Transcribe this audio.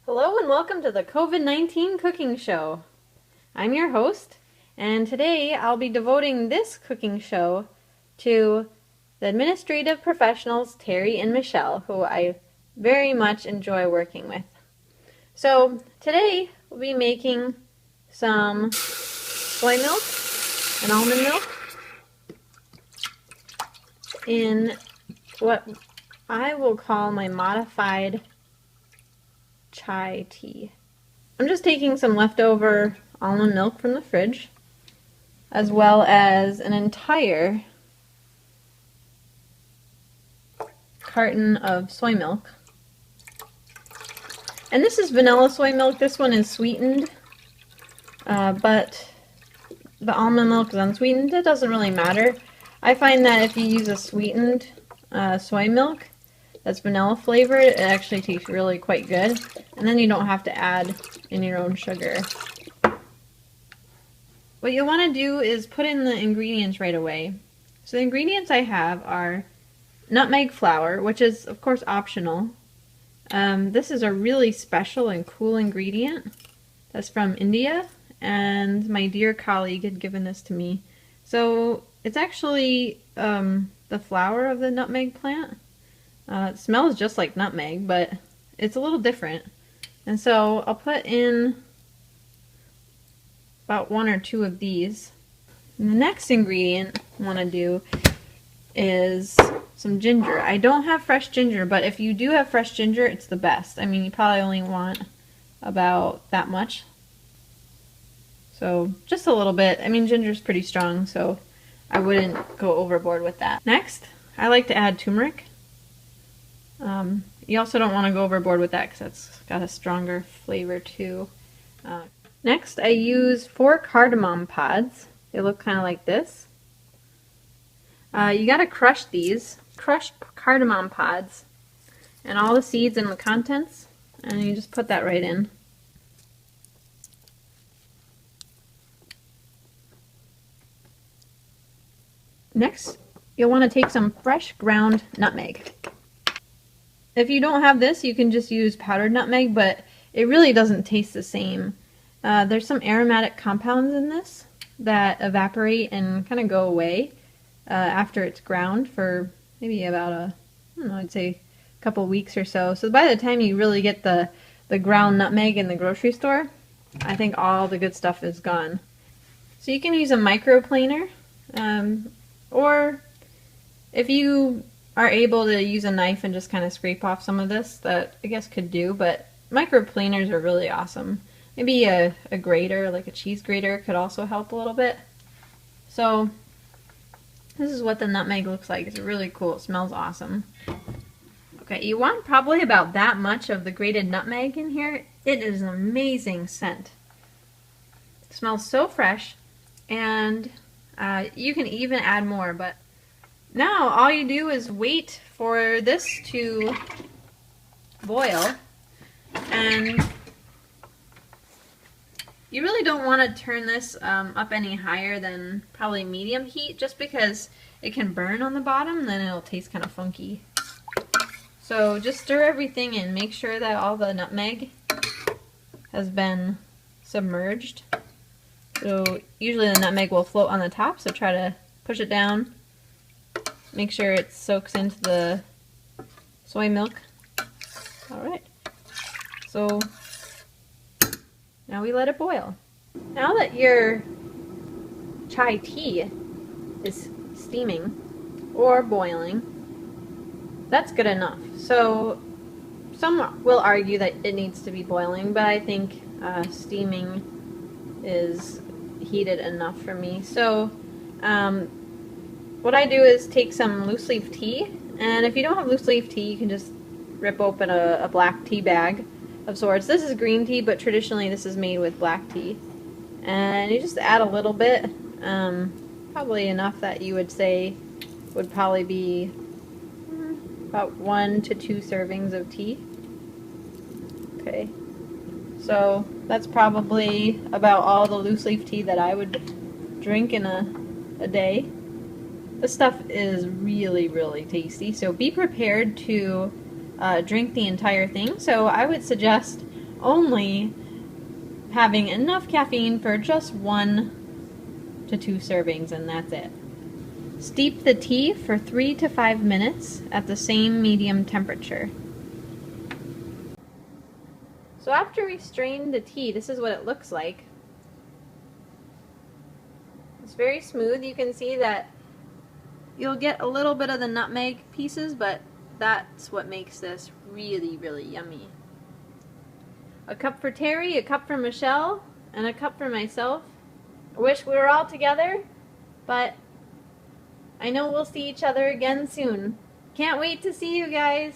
Hello and welcome to the COVID-19 cooking show. I'm your host, and today I'll be devoting this cooking show to the administrative professionals Terry and Michelle, who I very much enjoy working with. So today we'll be making some soy milk and almond milk in what I will call my modified chai tea. I'm just taking some leftover almond milk from the fridge, as well as an entire carton of soy milk. And this is vanilla soy milk. This one is sweetened, but the almond milk is unsweetened. It doesn't really matter. I find that if you use a sweetened soy milk that's vanilla flavored, it actually tastes really quite good. And then you don't have to add in your own sugar. What you'll want to do is put in the ingredients right away. So the ingredients I have are nutmeg flour, which is of course optional. This is a really special and cool ingredient that's from India, and my dear colleague had given this to me. So it's actually the flower of the nutmeg plant. It smells just like nutmeg, but it's a little different. And so I'll put in about 1 or 2 of these. And the next ingredient I want to do is some ginger. I don't have fresh ginger, but if you do have fresh ginger, it's the best. I mean, you probably only want about that much. So just a little bit. I mean, ginger's pretty strong, so I wouldn't go overboard with that. Next, I like to add turmeric. You also don't want to go overboard with that because that's got a stronger flavor too. Next, I use 4 cardamom pods. They look kind of like this. You got to crush these, crushed cardamom pods, and all the seeds and the contents, and you just put that right in. Next, you'll want to take some fresh ground nutmeg. If you don't have this, you can just use powdered nutmeg, but it really doesn't taste the same. There's some aromatic compounds in this that evaporate and kind of go away after it's ground for maybe about I don't know, I'd say a couple weeks or so. So by the time you really get the ground nutmeg in the grocery store, I think all the good stuff is gone. So you can use a microplaner, or if you are able to use a knife and just kind of scrape off some of this, that I guess could do, but microplaners are really awesome. Maybe a grater, like a cheese grater, could also help a little bit. So this is what the nutmeg looks like. It's really cool. It smells awesome. Okay, you want probably about that much of the grated nutmeg in here. It is an amazing scent. It smells so fresh, and you can even add more, but now all you do is wait for this to boil, and you really don't want to turn this up any higher than probably medium heat, just because it can burn on the bottom and then it'll taste kind of funky. So just stir everything in. Make sure that all the nutmeg has been submerged. So usually the nutmeg will float on the top, so try to push it down. Make sure it soaks into the soy milk. Alright, so now we let it boil. Now that your chai tea is steaming or boiling, that's good enough. So some will argue that it needs to be boiling, but I think steaming is heated enough for me. So what I do is take some loose leaf tea, and if you don't have loose leaf tea, you can just rip open a black tea bag of sorts. This is green tea, but traditionally this is made with black tea. And you just add a little bit, probably enough that you would say would probably be about 1 to 2 servings of tea. Okay, so that's probably about all the loose leaf tea that I would drink in a day. This stuff is really, really tasty, so be prepared to drink the entire thing. So I would suggest only having enough caffeine for just 1 to 2 servings, and that's it. Steep the tea for 3 to 5 minutes at the same medium temperature. So after we strain the tea, this is what it looks like. It's very smooth. You can see that you'll get a little bit of the nutmeg pieces, but that's what makes this really, really yummy. A cup for Terry, a cup for Michelle, and a cup for myself. I wish we were all together, but I know we'll see each other again soon. Can't wait to see you guys.